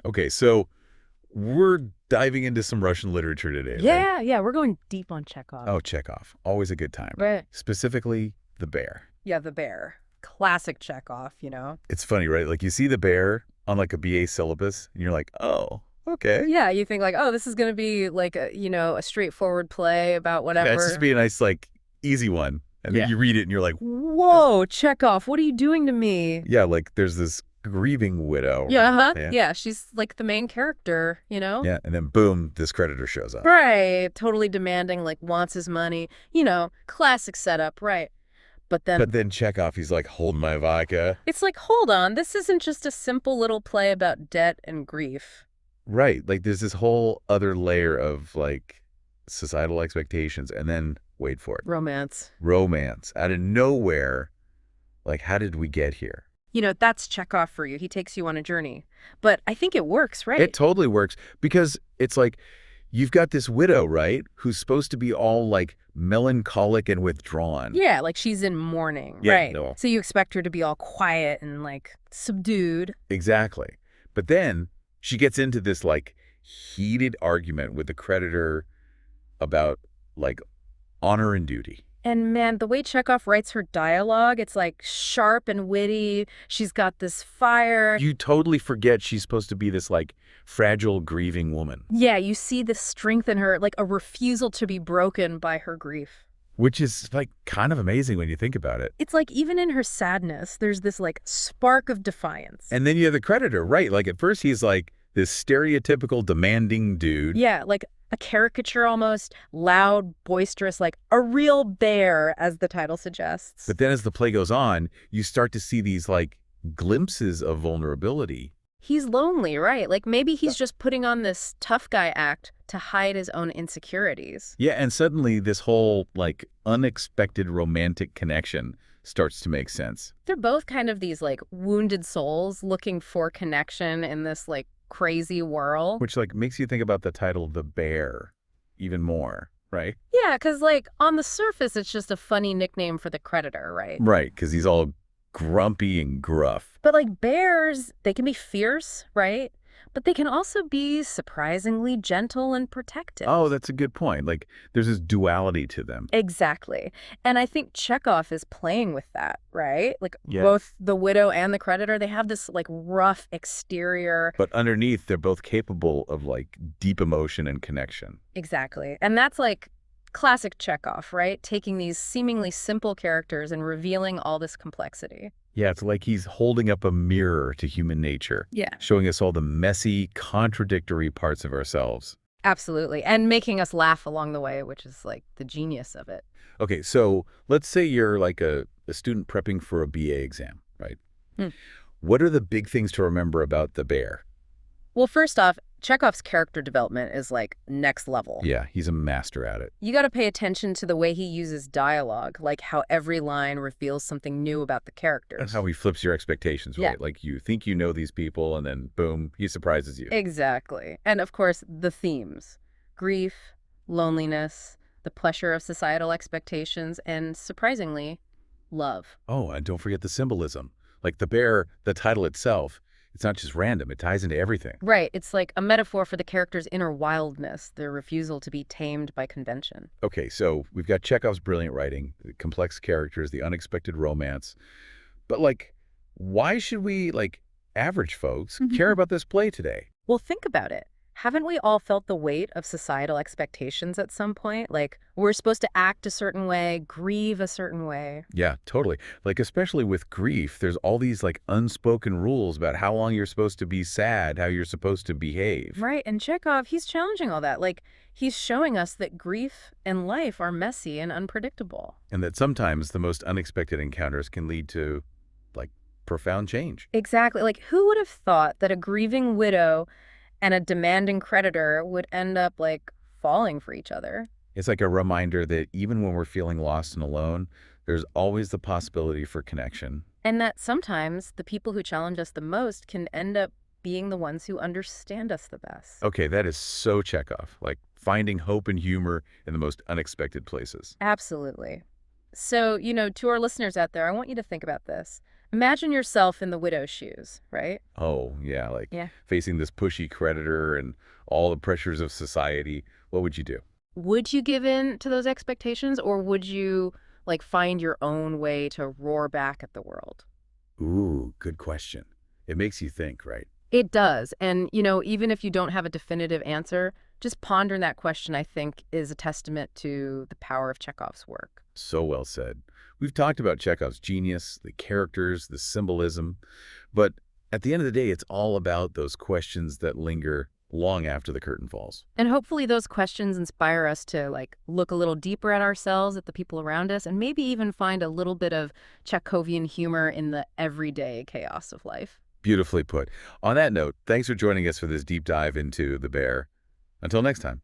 Okay, so we're diving into some Russian literature today, right? Yeah, we're going deep on Chekhov. Oh, Chekhov. Always a good time. Right. Specifically, the bear. Yeah, the bear. Classic Chekhov. It's funny, right? Like you see the bear on like a BA syllabus, and you're like, oh, okay. Yeah, you think like, oh, this is going to be like a straightforward play about Yeah, it's just whatever. be a nice, like, easy one. And then Yeah. you read it and you're like, Whoa, Chekhov, what are you doing to me? yeah, like there's this grieving widow. Yeah, huh? Yeah. Yeah, she's like the main character. Yeah. And then boom, this creditor shows up. Right. Totally demanding, like wants his money. Classic setup, right. But then But then Chekhov, he's like, hold my vodka. it's like, hold on, this isn't just a simple little play about debt and grief. Right. Like there's this whole other layer of like societal expectations. And then, wait for it, Romance. romance out of nowhere. Like, how did we get here? That's Chekhov for you. He takes you on a journey. But I think it works, right? It totally works because it's like you've got this widow, right, who's supposed to be all like melancholic and withdrawn. Yeah, like she's in mourning, Yeah, right? no. So you expect her to be all quiet and like subdued. Exactly. But then she gets into this like heated argument with the creditor about like honor and duty. And man, the way Chekhov writes her dialogue, it's like sharp and witty. She's got this fire. You totally forget she's supposed to be this like fragile, grieving woman, Yeah, you see the strength in her, like a refusal to be broken by her grief. which is like kind of amazing when you think about it. It's like even in her sadness, there's this like spark of defiance. And then you have the creditor, right? Like at first he's like this stereotypical demanding dude. Yeah, like a caricature almost, loud, boisterous, like a real bear, as the title suggests. But then as the play goes on, you start to see these like glimpses of vulnerability. He's lonely, right? Like maybe he's just putting on this tough guy act to hide his own insecurities. Yeah, and suddenly this whole like unexpected romantic connection starts to make sense. They're both kind of these like wounded souls looking for connection in this like crazy world. Which like makes you think about the title The Bear even more, right? Yeah, because like on the surface, it's just a funny nickname for the creditor, right? Right, because he's all grumpy and gruff. But like bears, they can be fierce, right? But they can also be surprisingly gentle and protective. Oh, that's a good point. Like there's this duality to them. Exactly. And I think Chekhov is playing with that, right? Like Yeah. both the widow and the creditor, they have this like rough exterior. But underneath, they're both capable of like deep emotion and connection. Exactly. And that's like classic Chekhov, right? Taking these seemingly simple characters and revealing all this complexity. Yeah, it's like he's holding up a mirror to human nature, Yeah. showing us all the messy, contradictory parts of ourselves. Absolutely. And making us laugh along the way, which is like the genius of it. Okay, so let's say you're like a student prepping for a BA exam, right? Hmm. What are the big things to remember about the bear? Well, first off, Chekhov's character development is like next level. Yeah, he's a master at it. You got to pay attention to the way he uses dialogue, like how every line reveals something new about the characters. That's how he flips your expectations, right? Yeah. Like you think you know these people and then boom, he surprises you. Exactly. And of course, the themes: grief, loneliness, the pressure of societal expectations, and surprisingly, love. Oh, and don't forget the symbolism. Like the bear, the title itself, it's not just random. It ties into everything. Right. It's like a metaphor for the character's inner wildness, their refusal to be tamed by convention. Okay, so we've got Chekhov's brilliant writing, the complex characters, the unexpected romance. But like, why should we, like, average folks, care about this play today? Well, think about it. Haven't we all felt the weight of societal expectations at some point? Like, we're supposed to act a certain way, grieve a certain way. Yeah, totally. Like, especially with grief, there's all these like unspoken rules about how long you're supposed to be sad, how you're supposed to behave. Right. And Chekhov, he's challenging all that. Like, he's showing us that grief and life are messy and unpredictable. And that sometimes the most unexpected encounters can lead to like profound change. Exactly. Like, who would have thought that a grieving widow and a demanding creditor would end up like falling for each other? It's like a reminder that even when we're feeling lost and alone, there's always the possibility for connection. And that sometimes the people who challenge us the most can end up being the ones who understand us the best. Okay, that is so Chekhov, like finding hope and humor in the most unexpected places. Absolutely. So, to our listeners out there, I want you to think about this. Imagine yourself in the widow's shoes, right? Oh, yeah, like Yeah. facing this pushy creditor and all the pressures of society. What would you do? Would you give in to those expectations, or would you, like, find your own way to roar back at the world? Ooh, good question. It makes you think, right? It does. And, even if you don't have a definitive answer, just pondering that question, I think, is a testament to the power of Chekhov's work. So well said. We've talked about Chekhov's genius, the characters, the symbolism, but at the end of the day, it's all about those questions that linger long after the curtain falls. And hopefully those questions inspire us to, like, look a little deeper at ourselves, at the people around us, and maybe even find a little bit of Chekhovian humor in the everyday chaos of life. Beautifully put. On that note, thanks for joining us for this deep dive into The Bear. Until next time.